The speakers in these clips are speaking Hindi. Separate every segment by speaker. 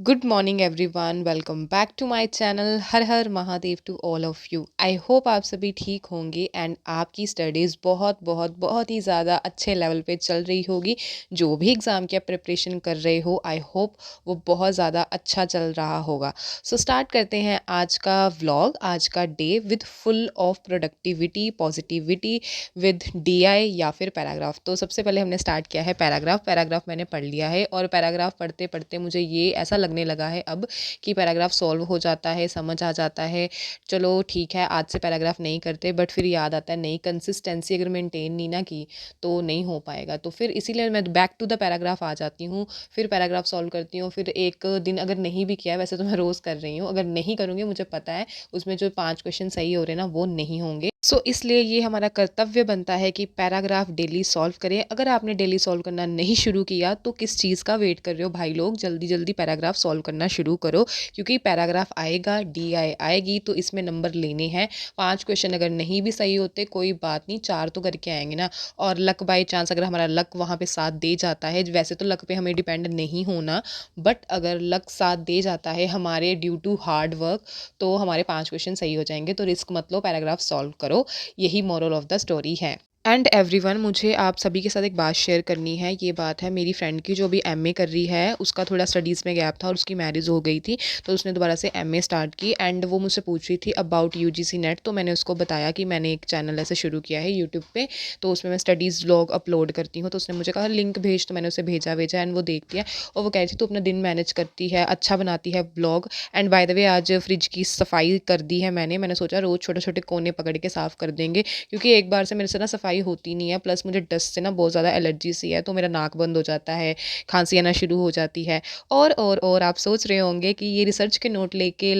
Speaker 1: Good morning everyone, welcome back to my channel. Har Har Mahadev to all of you. I hope आप सभी ठीक होंगे एंड आपकी स्टडीज़ बहुत बहुत बहुत ही ज़्यादा अच्छे लेवल पे चल रही होगी। जो भी एग्ज़ाम की आप प्रिपरेशन कर रहे हो, आई होप वो बहुत ज़्यादा अच्छा चल रहा होगा। सो स्टार्ट करते हैं आज का व्लॉग, आज का day with full of productivity, positivity, with DI या फिर पैराग्राफ। तो सबसे पहले हमने स्टार्ट किया है पैराग्राफ। पैराग्राफ मैंने पढ़ लिया है और पैराग्राफ पढ़ते पढ़ते मुझे ये ऐसा लगने लगा है अब कि पैराग्राफ सॉल्व हो जाता है, समझ आ जाता है। चलो ठीक है, आज से पैराग्राफ नहीं करते, बट फिर याद आता है नहीं, कंसिस्टेंसी अगर मेंटेन नहीं ना की तो नहीं हो पाएगा। तो फिर इसीलिए मैं बैक टू द पैराग्राफ आ जाती हूँ, फिर पैराग्राफ सॉल्व करती हूँ। फिर एक दिन अगर नहीं भी किया, वैसे तो मैं रोज़ कर रही हूँ, अगर नहीं करूँगी मुझे पता है उसमें जो 5 क्वेश्चन सही हो रहे हैं ना वो नहीं होंगे। इसलिए ये हमारा कर्तव्य बनता है कि पैराग्राफ डेली सॉल्व करें। अगर आपने डेली सॉल्व करना नहीं शुरू किया तो किस चीज़ का वेट कर रहे हो भाई लोग, जल्दी जल्दी पैराग्राफ सॉल्व करना शुरू करो, क्योंकि पैराग्राफ आएगा, डीआई आएगी, तो इसमें नंबर लेने हैं। 5 क्वेश्चन अगर नहीं भी सही होते कोई बात नहीं, 4 तो करके आएंगे ना। और लक बाई चांस, अगर हमारा लक वहाँ पे साथ दे जाता है, वैसे तो लक पे हमें डिपेंड नहीं होना, बट अगर लक साथ दे जाता है हमारे ड्यू टू हार्ड वर्क, तो हमारे 5 क्वेश्चन सही हो जाएंगे। तो रिस्क मत लो, पैराग्राफ सॉल्व करो। यही मोरल ऑफ द स्टोरी है। एंड एवरीवन, मुझे आप सभी के साथ एक बात शेयर करनी है। ये बात है मेरी फ्रेंड की जो अभी एमए कर रही है, उसका थोड़ा स्टडीज़ में गैप था और उसकी मैरिज हो गई थी, तो उसने दोबारा से एमए स्टार्ट की। एंड वो मुझसे पूछ रही थी अबाउट यूजीसी नेट। तो मैंने उसको बताया कि मैंने एक चैनल ऐसे शुरू किया है यूट्यूब पे, तो उसमें मैं स्टडीज़ व्लॉग अपलोड करती हूँ। तो उसने मुझे कहा लिंक भेज, तो मैंने उसे भेजा एंड वो देख दिया। और वो कह रही थी तो अपना दिन मैनेज करती है, अच्छा बनाती है blog. And by the way, आज फ्रिज की सफाई कर दी है मैंने सोचा रोज़ छोटे छोटे कोने पकड़ के साफ़ कर देंगे, क्योंकि एक बार से मेरे से ना सफाई होती नहीं है। प्लस मुझे डस्ट से ना बहुत ज़्यादा एलर्जी सी है, तो मेरा नाक बंद हो जाता है, खांसी आना शुरू हो जाती है। और आप सोच रहे होंगे कि ये रिसर्च के नोट्स लेके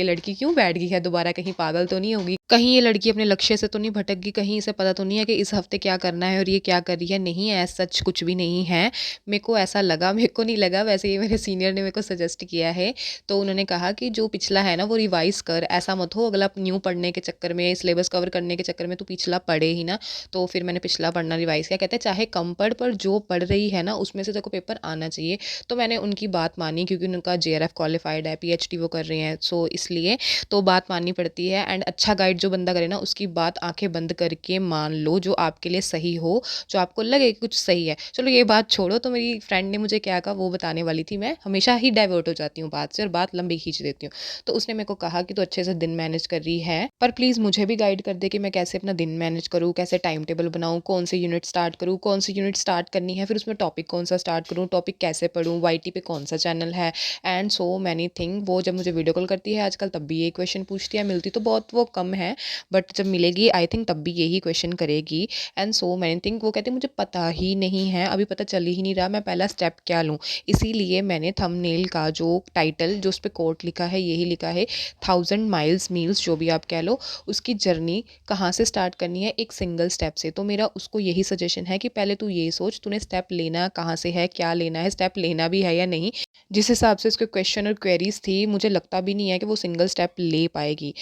Speaker 1: लड़की क्यों बैठ गई है, दोबारा कहीं पागल तो नहीं होगी, कहीं ये लड़की अपने लक्ष्य से तो नहीं भटक गई, कहीं इसे पता तो नहीं है कि इस हफ्ते क्या करना है और ये क्या कर रही है। नहीं है, सच कुछ भी नहीं है। मेरे को ऐसा लगा, मेरे को नहीं लगा, वैसे ये मेरे सीनियर ने मेरे को सजेस्ट किया है। तो उन्होंने कहा कि जो पिछला है ना वो रिवाइज कर, ऐसा मत हो अगला न्यू पढ़ने के चक्कर में, सिलेबस कवर करने के चक्कर में तो पिछला पढ़े ही ना। तो फिर मैंने पिछला पढ़ना रिवाइज किया। कहते हैं चाहे कम पढ़, पर जो पढ़ रही है ना उसमें से तेको पेपर आना चाहिए। तो मैंने उनकी बात मानी, क्योंकि उनका जेआरएफ क्वालिफाइड है, पीएचडी वो कर रही हैं, सो इसलिए तो बात माननी पड़ती है। एंड अच्छा गाइड जो बंदा करे ना उसकी बात आंखें बंद करके मान लो, जो आपके लिए सही हो, जो आपको लगे कि कुछ सही है। चलो ये बात छोड़ो, तो मेरी फ्रेंड ने मुझे क्या कहा वो बताने वाली थी। मैं हमेशा ही डाइवर्ट हो जाती हूँ बात से और बात लंबी खींच देती हूँ। तो उसने मेरे को कहा कि तू अच्छे से दिन मैनेज कर रही है, पर प्लीज़ मुझे भी गाइड कर दे कि मैं कैसे अपना दिन मैनेज करूँ, कैसे टाइम टेबल बनाऊँ, कौन से यूनिट स्टार्ट करूँ, कौन सी यूनिट स्टार्ट करनी है, फिर उसमें टॉपिक कौन सा स्टार्ट करूँ, टॉपिक कैसे पढ़ूँ, वाईटी पे कौन सा चैनल है, एंड सो मैनी थिंग। वो जब मुझे वीडियो कॉल करती है आजकल तब भी यही क्वेश्चन पूछती है, मिलती तो बहुत वो कम है, बट जब मिलेगी आई थिंक तब भी यही क्वेश्चन करेगी। एंड सो मैनी थिंग, वो कहती मुझे पता ही नहीं है, अभी पता चल ही नहीं रहा मैं पहला स्टेप क्या लूँ। इसीलिए मैंने थंबनेल का जो टाइटल, जो उस पर कोट लिखा है, यही लिखा है 1000 मील्स जो भी आप कह लो, उसकी जर्नी कहाँ से स्टार्ट करनी है, एक सिंगल स्टेप से। तो मेरा उसको यही सजेशन है कि पहले तू ये सोच तूने स्टेप लेना कहाँ से है, क्या लेना है, स्टेप लेना भी है या नहीं। जिस हिसाब से उसके क्वेश्चन और क्वेरीज थी, मुझे लगता भी नहीं है कि वो सिंगल स्टेप ले पाएगी।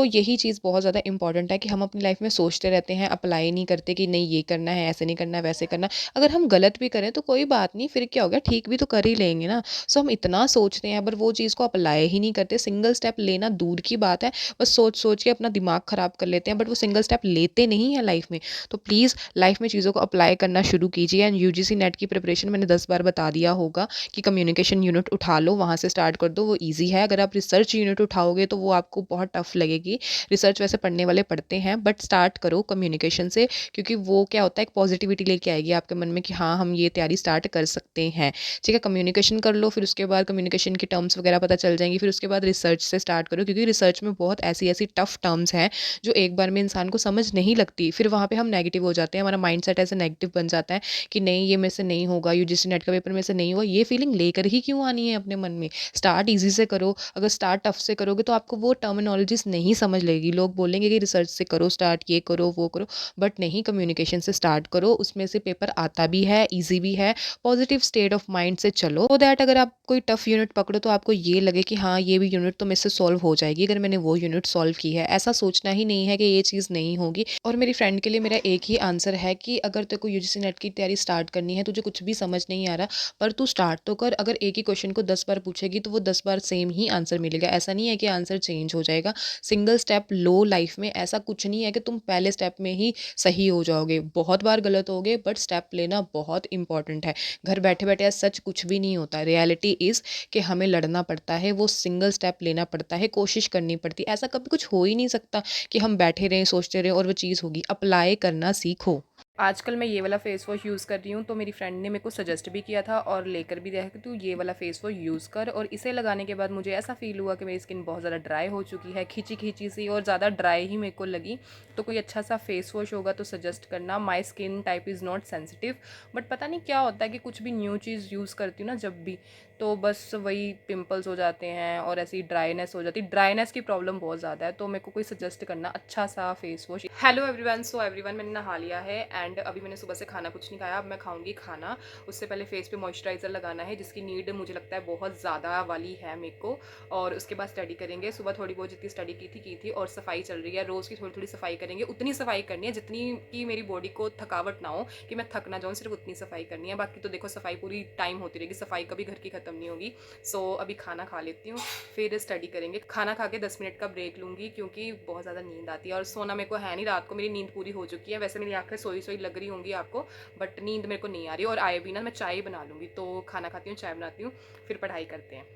Speaker 1: यही चीज़ बहुत ज़्यादा इंपॉर्टेंट है कि हम अपनी लाइफ में सोचते रहते हैं, अप्लाई नहीं करते कि नहीं ये करना है, ऐसे नहीं करना है, वैसे करना। अगर हम गलत भी करें तो कोई बात नहीं, फिर क्या हो गया, ठीक भी तो कर ही लेंगे ना। हम इतना सोचते हैं पर वो चीज़ को अप्लाई ही नहीं करते। सिंगल स्टेप लेना दूर की बात है, बस सोच सोच के अपना दिमाग ख़राब कर लेते हैं, बट वो सिंगल स्टेप लेते नहीं हैं लाइफ में। तो प्लीज़ लाइफ में चीज़ों को अप्लाई करना शुरू कीजिए। एंड यूजीसी नेट की प्रिपरेशन मैंने 10 बार बता दिया होगा कि कम्युनिकेशन यूनिट उठा लो, वहाँ से स्टार्ट कर दो, वो ईजी है। अगर आप रिसर्च यूनिट उठाओगे तो वो आपको बहुत टफ लगेगी। रिसर्च वैसे पढ़ने वाले पढ़ते हैं, बट स्टार्ट करो कम्युनिकेशन से, क्योंकि वो क्या होता है, एक पॉजिटिविटी लेके आएगी आपके मन में कि हाँ हम ये तैयारी स्टार्ट कर सकते हैं। ठीक है, कम्युनिकेशन कर लो, फिर उसके बाद कम्युनिकेशन की टर्म्स वगैरह पता चल जाएंगी, फिर उसके बाद रिसर्च से स्टार्ट करो, क्योंकि रिसर्च में बहुत ऐसी ऐसी टफ टर्म्स हैं जो एक बार में इंसान को समझ नहीं लगती। फिर वहाँ पे हम नेगेटिव हो जाते हैं, हमारा माइंड सेट ऐसे नेगेटिव बन जाता है कि नहीं ये मेरे से नहीं होगा, यूजीसी नेट का पेपर मेरे से नहीं हुआ। ये फीलिंग लेकर ही क्यों आनी है अपने मन में। स्टार्ट ईजी से करो, अगर स्टार्ट टफ से करोगे तो आपको वो टर्मिनोलॉजीज नहीं समझ लगेगी। लोग बोलेंगे कि रिसर्च से करो स्टार्ट, ये करो वो करो, बट नहीं, कम्युनिकेशन से स्टार्ट करो, उसमें से पेपर आता भी है, ईजी भी है। पॉजिटिव स्टेट ऑफ माइंड से चलो, सो दैट अगर आप कोई टफ यूनिट पकड़ो तो आपको ये लगे कि हाँ ये भी यूनिट तो मेरे से सॉल्व हो जाएगी अगर मैंने वो यूनिट सॉल्व की है। ऐसा सोचना ही नहीं है कि ये चीज़ नहीं होगी। और मेरी फ्रेंड के लिए मेरा एक ही आंसर है कि अगर तेरे को यूजीसी नेट की तैयारी स्टार्ट करनी है, तुझे कुछ भी समझ नहीं आ रहा, पर तू स्टार्ट तो कर। अगर एक ही क्वेश्चन को 10 बार पूछेगी तो वो 10 बार सेम ही आंसर मिलेगा। ऐसा नहीं है कि आंसर चेंज हो जाएगा। सिंगल स्टेप लो लाइफ में, ऐसा कुछ नहीं है कि तुम पहले स्टेप में ही सही हो जाओगे। बहुत बार गलत होगे, बट स्टेप लेना बहुत इंपॉर्टेंट है। घर बैठे बैठे सच कुछ भी नहीं होता। रियलिटी इज़ कि हमें लड़ना पड़ता है, वो सिंगल स्टेप लेना पड़ता है, कोशिश करनी पड़ती है। ऐसा कभी कुछ हो ही नहीं सकता कि हम बैठे रहें, सोचते रहें और वो चीज़ होगी। अप्लाई करना सीखो। आजकल मैं ये वाला फेस वॉश यूज़ कर रही हूँ, तो मेरी फ्रेंड ने मेरे को सजेस्ट भी किया था और लेकर भी दिया है कि तू ये वाला फेस वॉश यूज़ कर। और इसे लगाने के बाद मुझे ऐसा फ़ील हुआ कि मेरी स्किन बहुत ज़्यादा ड्राई हो चुकी है, खींची खींची सी, और ज़्यादा ड्राई ही मेरे को लगी। तो कोई अच्छा सा फेस वॉश होगा तो सजेस्ट करना। My skin type is not sensitive, but पता नहीं क्या होता है कि कुछ भी न्यू चीज़ यूज़ करती हूँ ना जब भी, तो बस वही पिंपल्स हो जाते हैं और ऐसी ड्राइनेस हो जाती है। ड्राइनेस की प्रॉब्लम बहुत ज़्यादा है, तो मेरे को कोई सजेस्ट करना अच्छा सा face wash. Hello everyone, so everyone मैंने नहा लिया है एंड अभी मैंने सुबह से खाना कुछ नहीं खाया। अब मैं खाऊंगी खाना। उससे पहले फेस पे मॉइस्चराइज़र लगाना है, जिसकी नीड मुझे लगता है बहुत ज़्यादा वाली है मेरे को। और उसके बाद स्टडी करेंगे। सुबह थोड़ी बहुत जितनी स्टडी की थी और सफाई चल रही है। रोज़ की थोड़ी थोड़ी सफाई करेंगे। उतनी सफाई करनी है जितनी कि मेरी बॉडी को थकावट ना हो, कि मैं थक ना जाऊँ, सिर्फ उतनी सफाई करनी है। बाकी तो देखो सफाई पूरी टाइम होती रहेगी, सफाई कभी घर की ख़त्म नहीं होगी। सो अभी खाना खा लेती हूँ, फिर स्टडी करेंगे। खाना खा के 10 मिनट का ब्रेक लूँगी, क्योंकि बहुत ज़्यादा नींद आती है और सोना मेरे को है नहीं। रात को मेरी नींद पूरी हो चुकी है। वैसे मेरी आंखें सोई सोई लग रही होंगी आपको, बट नींद मेरे को नहीं आ रही। और आए भी ना, मैं चाय बना लूँगी। तो खाना खाती हूँ, चाय बनाती हूँ, फिर पढ़ाई करते हैं।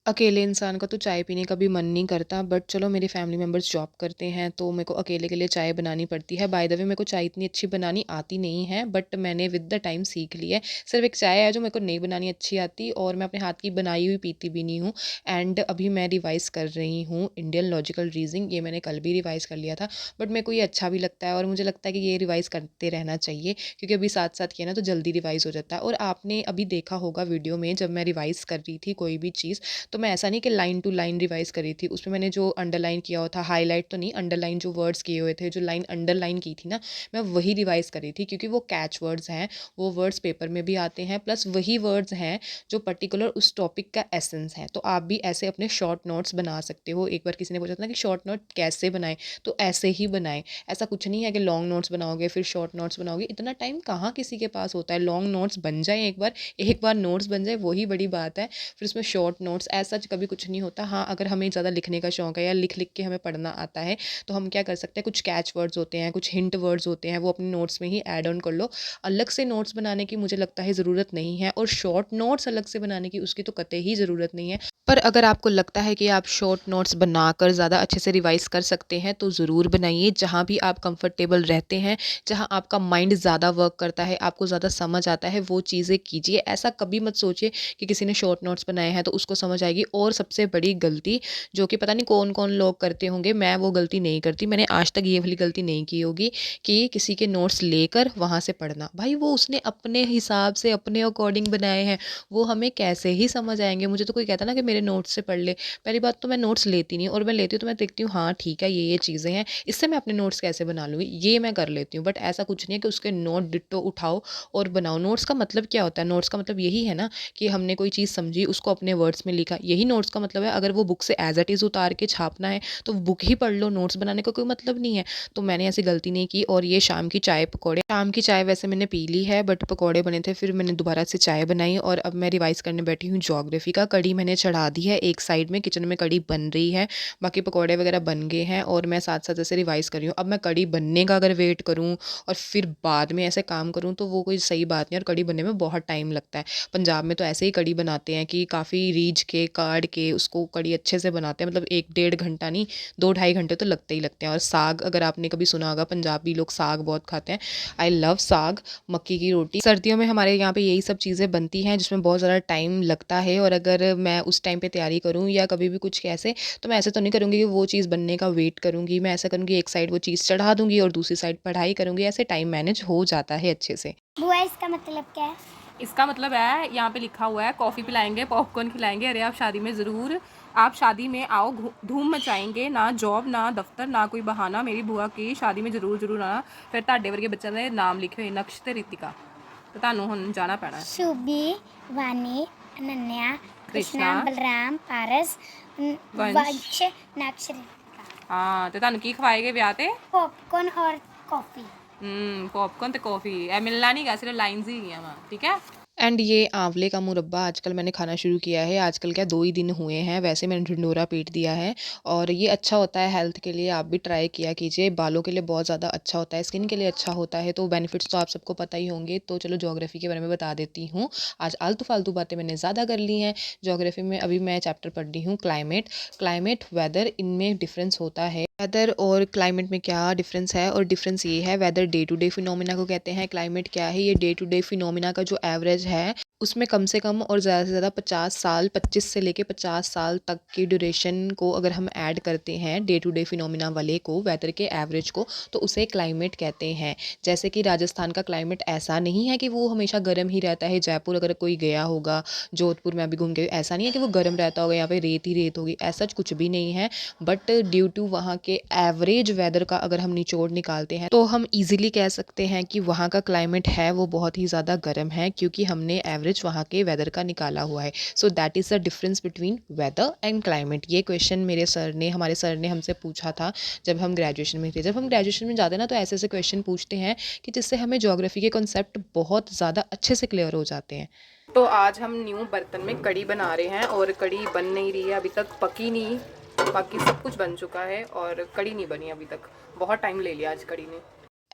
Speaker 1: अकेले इंसान का तो चाय पीने का भी मन नहीं करता, बट चलो मेरे फैमिली मेम्बर्स जॉब करते हैं तो मेरे को अकेले के लिए चाय बनानी पड़ती है। बाय द वे मेरे को चाय इतनी अच्छी बनानी आती नहीं है, बट मैंने विद द टाइम सीख ली है। सिर्फ एक चाय है जो मेरे को नहीं बनानी अच्छी आती, और मैं अपने हाथ की बनाई हुई पीती भी नहीं हूँ। एंड अभी मैं रिवाइज़ कर रही हूँ इंडियन लॉजिकल रीजनिंग। ये मैंने कल भी रिवाइज़ कर लिया था, बट मेरे को ये अच्छा भी लगता है और मुझे लगता है कि ये रिवाइज़ करते रहना चाहिए, क्योंकि अभी साथ साथ किया ना तो जल्दी रिवाइज़ हो जाता है। और आपने अभी देखा होगा वीडियो में, जब मैं रिवाइज़ कर रही थी कोई भी चीज़, तो मैं ऐसा नहीं कि लाइन टू लाइन रिवाइज करी थी। उसमें मैंने जो अंडरलाइन किया हुआ था, हाईलाइट तो नहीं, अंडरलाइन जो वर्ड्स किए हुए थे, जो लाइन अंडरलाइन की थी ना, मैं वही रिवाइज करी थी, क्योंकि वो कैच वर्ड्स हैं। वो वर्ड्स पेपर में भी आते हैं, प्लस वही वर्ड्स हैं जो पर्टिकुलर उस टॉपिक का एसेंस है। तो आप भी ऐसे अपने शॉर्ट नोट्स बना सकते हो। एक बार किसी ने पूछा था ना कि शॉर्ट नोट कैसे बनाएं, तो ऐसे ही बनाएं। ऐसा कुछ नहीं है कि लॉन्ग नोट्स बनाओगे फिर शॉर्ट नोट्स बनाओगे। इतना टाइम कहाँ किसी के पास होता है। लॉन्ग नोट्स बन जाए, एक बार नोट्स बन जाए वही बड़ी बात है। फिर उसमें शॉर्ट नोट्स ऐसा कभी कुछ नहीं होता। हाँ, अगर हमें ज़्यादा लिखने का शौक है या लिख लिख के हमें पढ़ना आता है, तो हम क्या कर सकते हैं, कुछ कैच वर्ड्स होते हैं, कुछ हिंट वर्ड्स होते हैं, वो अपने नोट्स में ही ऐड ऑन कर लो। अलग से नोट्स बनाने की मुझे लगता है ज़रूरत नहीं है, और शॉर्ट नोट्स अलग से बनाने की उसकी तो कतई ही ज़रूरत नहीं है। पर अगर आपको लगता है कि आप शॉर्ट नोट्स बनाकर ज़्यादा अच्छे से रिवाइज़ कर सकते हैं, तो ज़रूर बनाइए। जहाँ भी आप कंफर्टेबल रहते हैं, जहाँ आपका माइंड ज़्यादा वर्क करता है, आपको ज़्यादा समझ आता है, वो चीज़ें कीजिए। ऐसा कभी मत सोचिए कि किसी ने शॉर्ट नोट्स बनाए हैं तो उसको समझ आएगी। और सबसे बड़ी गलती जो कि पता नहीं कौन कौन लोग करते होंगे, मैं वो गलती नहीं करती। मैंने आज तक ये वाली गलती नहीं की होगी कि किसी के नोट्स लेकर वहाँ से पढ़ना। भाई वो उसने अपने हिसाब से अपने अकॉर्डिंग बनाए हैं, वो हमें कैसे ही समझ आएंगे। मुझे तो कोई कहता ना कि मेरे नोट्स से पढ़ ले, पहली बात तो मैं नोट्स लेती नहीं, और मैं लेती हूँ तो मैं देखती हूँ हाँ ठीक है ये चीज़ें हैं, इससे मैं अपने नोट्स कैसे बना लूँगी, ये मैं कर लेती हूँ। बट ऐसा कुछ नहीं है कि उसके नोट डिट्टो उठाओ और बनाओ। नोट्स का मतलब क्या होता है? नोट्स का मतलब यही है ना कि हमने कोई चीज़ समझी, उसको अपने वर्ड्स में लिखा, यही नोट्स का मतलब है। अगर वो बुक से एज इट इज़ उतार के छापना है तो बुक ही पढ़ लो, नोट्स बनाने का कोई मतलब नहीं है। तो मैंने ऐसी गलती नहीं की। और ये शाम की चाय पकौड़े, शाम की चाय वैसे मैंने पी ली है, बट पकौड़े बने थे, फिर मैंने दोबारा से चाय बनाई और अब मैं रिवाइज करने बैठी हूँ ज्योग्राफी का। कड़ी मैंने चढ़ा दी है एक साइड में, किचन में कड़ी बन रही है, बाकी पकौड़े वगैरह बन गए हैं और मैं साथ साथ ऐसे रिवाइज कर रही हूँ। अब मैं कड़ी बनने का अगर वेट करूँ और फिर बाद में ऐसे काम करूँ तो वो कोई सही बात नहीं। और कड़ी बनने में बहुत टाइम लगता है। पंजाब में तो ऐसे ही कड़ी बनाते हैं कि काफ़ी रीझ के काट के उसको कड़ी अच्छे से बनाते हैं, मतलब 1 डेढ़ घंटा नहीं, 2 ढाई घंटे तो लगते ही लगते हैं। और साग, अगर आपने कभी सुना होगा, पंजाबी लोग साग बहुत खाते हैं। आई लव साग, मक्की की रोटी। सर्दियों में हमारे यहाँ पे यही सब चीज़ें बनती हैं जिसमें बहुत ज़्यादा टाइम लगता है। और अगर मैं उस टाइम पे तैयारी करूँ या कभी भी कुछ कैसे, तो मैं ऐसे तो नहीं करूँगी कि वो चीज़ बनने का वेट करूँगी। मैं ऐसा करूँगी एक साइड वो चीज़ चढ़ा दूँगी और दूसरी साइड पढ़ाई करूँगी। ऐसे टाइम मैनेज हो जाता है अच्छे से।
Speaker 2: बुआ इसका मतलब क्या है?
Speaker 1: इसका मतलब है, यहाँ पे लिखा हुआ है, कॉफ़ी पिलाएंगे, पॉपकॉर्न खिलाएंगे। अरे आप शादी में ज़रूर, आप शादी में आओ, धूम मचाएंगे। ना जॉब, ना दफ्तर, ना कोई बहाना, मेरी बुआ की शादी में ज़रूर ज़रूर आना। फिर ਤੁਹਾਡੇ ਵਰਗੇ ਬੱਚਿਆਂ ਦੇ ਨਾਮ ਲਿਖੇ ਹੋਏ ਨਕਸ਼ ਤੇ ਰਿਤਿਕਾ। ਤੇ ਤੁਹਾਨੂੰ ਹੁਣ ਜਾਣਾ ਪੈਣਾ।
Speaker 2: शुभी, वानी, अनन्या, कृष्णा,
Speaker 1: कृष्णा,
Speaker 2: बलराम, पारस,
Speaker 1: वंश।
Speaker 2: वंश, नक्ष, रितिका।
Speaker 1: हाँ, ਤੇ ਤੁਹਾਨੂੰ ਕੀ ਖਵਾਏਗੇ ਵਿਆਹ ਤੇ?
Speaker 2: पॉपकॉर्न और कॉफी।
Speaker 1: पॉपकॉर्न तो कॉफ़ी ए मिलना नहीं गा, सिर्फ लाइन्स ही हैं वहाँ, ठीक है। एंड ये आंवले का मुरब्बा आजकल मैंने खाना शुरू किया है। आजकल क्या 2 ही दिन हुए हैं, वैसे मैंने ढिंढोरा पीट दिया है और ये अच्छा होता है हेल्थ के लिए, आप भी ट्राई किया कीजिए। बालों के लिए बहुत ज़्यादा अच्छा होता है, स्किन के लिए अच्छा होता है, तो बेनिफिट्स तो आप सबको पता ही होंगे। तो चलो ज्योग्राफी के बारे में बता देती हूँ। आज आलतू-फालतू बातें मैंने ज़्यादा कर ली हैं। ज्योग्राफी में अभी मैं चैप्टर पढ़ रही हूँ क्लाइमेट। क्लाइमेट, वेदर इनमें डिफरेंस होता है। वेदर और क्लाइमेट में क्या डिफरेंस है और डिफरेंस ये है, weather day to day phenomena को कहते हैं। क्लाइमेट क्या है, ये डे टू डे फिनोमिना का जो एवरेज है उसमें कम से कम और ज़्यादा से ज़्यादा 50 साल, 25 से लेके 50 साल तक की ड्यूरेशन को अगर हम ऐड करते हैं डे टू डे फिनोमिना वाले को, वेदर के एवरेज को, तो उसे क्लाइमेट कहते हैं। जैसे कि राजस्थान का क्लाइमेट ऐसा नहीं है कि वो हमेशा गर्म ही रहता है। जयपुर अगर कोई गया होगा, जोधपुर में अभी घूम के, ऐसा नहीं है कि वो गर्म रहता होगा, यहाँ पे रेत ही रेत होगी, ऐसा कुछ भी नहीं है। बट ड्यू टू वहाँ के एवरेज वेदर का अगर हम निचोड़ निकालते हैं तो हम इजीली कह सकते हैं कि वहाँ का क्लाइमेट है वो बहुत ही ज़्यादा गर्म है, क्योंकि हमने एवरेज वहाँ के वेदर का निकाला हुआ है। So that is the difference between weather and climate. ये क्वेश्चन हमारे सर ने हमसे पूछा था जब हम ग्रेजुएशन में थे। जब हम ग्रेजुएशन में जाते हैं ना, तो ऐसे ऐसे क्वेश्चन पूछते हैं कि जिससे हमें ज्योग्राफी के कॉन्सेप्ट बहुत ज़्यादा अच्छे से क्लियर हो जाते हैं। तो आज हम न्यू बर्तन में कढ़ी बना रहे हैं और कढ़ी बन नहीं रही है, अभी तक पकी नहीं। बाकी सब कुछ बन चुका है और कढ़ी नहीं बनी अभी तक। बहुत टाइम ले लिया आज कढ़ी ने।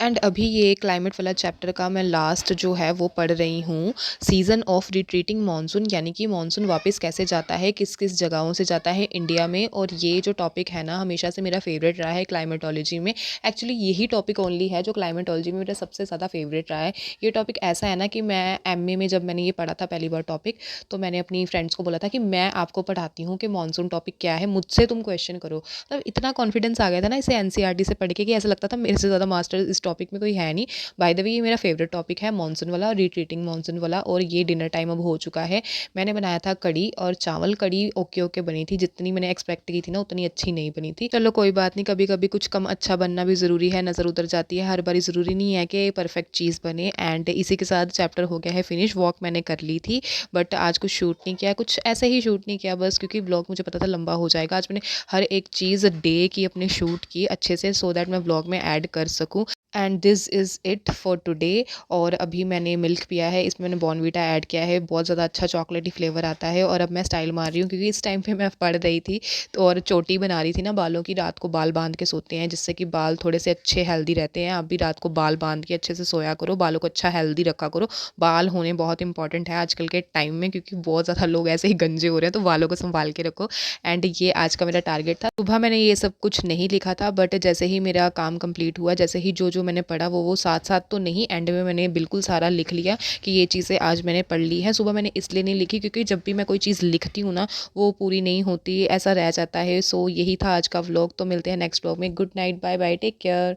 Speaker 1: एंड अभी ये क्लाइमेट वाला चैप्टर का मैं लास्ट जो है वो पढ़ रही हूँ। सीज़न ऑफ रिट्रीटिंग मानसून, यानी कि मानसून वापस कैसे जाता है, किस किस जगहों से जाता है इंडिया में। और ये जो टॉपिक है ना, हमेशा से मेरा फेवरेट रहा है क्लाइमेटोलॉजी में। एक्चुअली यही टॉपिक ओनली है जो क्लाइमेटोलॉजी में मेरा सबसे ज़्यादा फेवरेट रहा है। ये टॉपिक ऐसा है ना कि मैं एमए में जब मैंने ये पढ़ा था पहली बार टॉपिक, तो मैंने अपनी फ्रेंड्स को बोला था कि मैं आपको पढ़ाती हूँ कि मानसून टॉपिक क्या है, मुझसे तुम क्वेश्चन करो। मतलब इतना कॉन्फिडेंस आ गया था ना इसे एनसीईआरटी से पढ़ के कि ऐसा लगता था मेरे से ज़्यादा मास्टर इस टॉपिक में कोई है नहीं। बाय द वे ये मेरा फेवरेट टॉपिक है मानसून वाला, रिट्रीटिंग मानसून वाला। और ये डिनर टाइम अब हो चुका है। मैंने बनाया था कढ़ी और चावल। कढ़ी ओके ओके बनी थी, जितनी मैंने एक्सपेक्ट की थी ना उतनी अच्छी नहीं बनी थी। चलो कोई बात नहीं, कभी कभी कुछ कम अच्छा बनना भी ज़रूरी है, नज़र उतर जाती है। हर बारी ज़रूरी नहीं है कि परफेक्ट चीज़ बने। एंड इसी के साथ चैप्टर हो गया है फिनिश। वॉक मैंने कर ली थी, बट आज कुछ शूट नहीं किया, कुछ ऐसे ही शूट नहीं किया बस, क्योंकि ब्लॉग मुझे पता था लंबा हो जाएगा। आज मैंने हर एक चीज़ डे की अपने शूट की अच्छे से, सो दैट मैं ब्लॉग में ऐड कर सकूँ। And this is it for today. और अभी मैंने मिल्क पिया है, इसमें मैंने बॉर्नवीटा ऐड किया है, बहुत ज़्यादा अच्छा चॉकलेटी फ्लेवर आता है। और अब मैं स्टाइल मार रही हूँ, क्योंकि इस टाइम पे मैं पढ़ रही थी तो, और चोटी बना रही थी ना बालों की। रात को बाल बांध के सोते हैं जिससे कि बाल थोड़े से अच्छे हेल्दी रहते हैं। आप भी रात को बाल बांध के अच्छे से सोया करो, बालों को अच्छा हेल्दी रखा करो। बाल होने बहुत इंपॉर्टेंट है आजकल के टाइम में, क्योंकि बहुत ज़्यादा लोग ऐसे ही गंजे हो रहे हैं, तो बालों को संभाल के रखो। एंड ये आज का मेरा टारगेट था। सुबह मैंने ये सब कुछ नहीं लिखा था, बट जैसे ही मेरा काम कंप्लीट हुआ, जैसे ही जो जो मैंने पढ़ा वो साथ साथ तो नहीं, एंड में मैंने बिल्कुल सारा लिख लिया कि ये चीज़ें आज मैंने पढ़ ली है। सुबह मैंने इसलिए नहीं लिखी क्योंकि जब भी मैं कोई चीज़ लिखती हूँ ना, वो पूरी नहीं होती, ऐसा रह जाता है। सो यही था आज का व्लॉग। तो मिलते हैं नेक्स्ट व्लॉग में। Good night, bye bye, take care.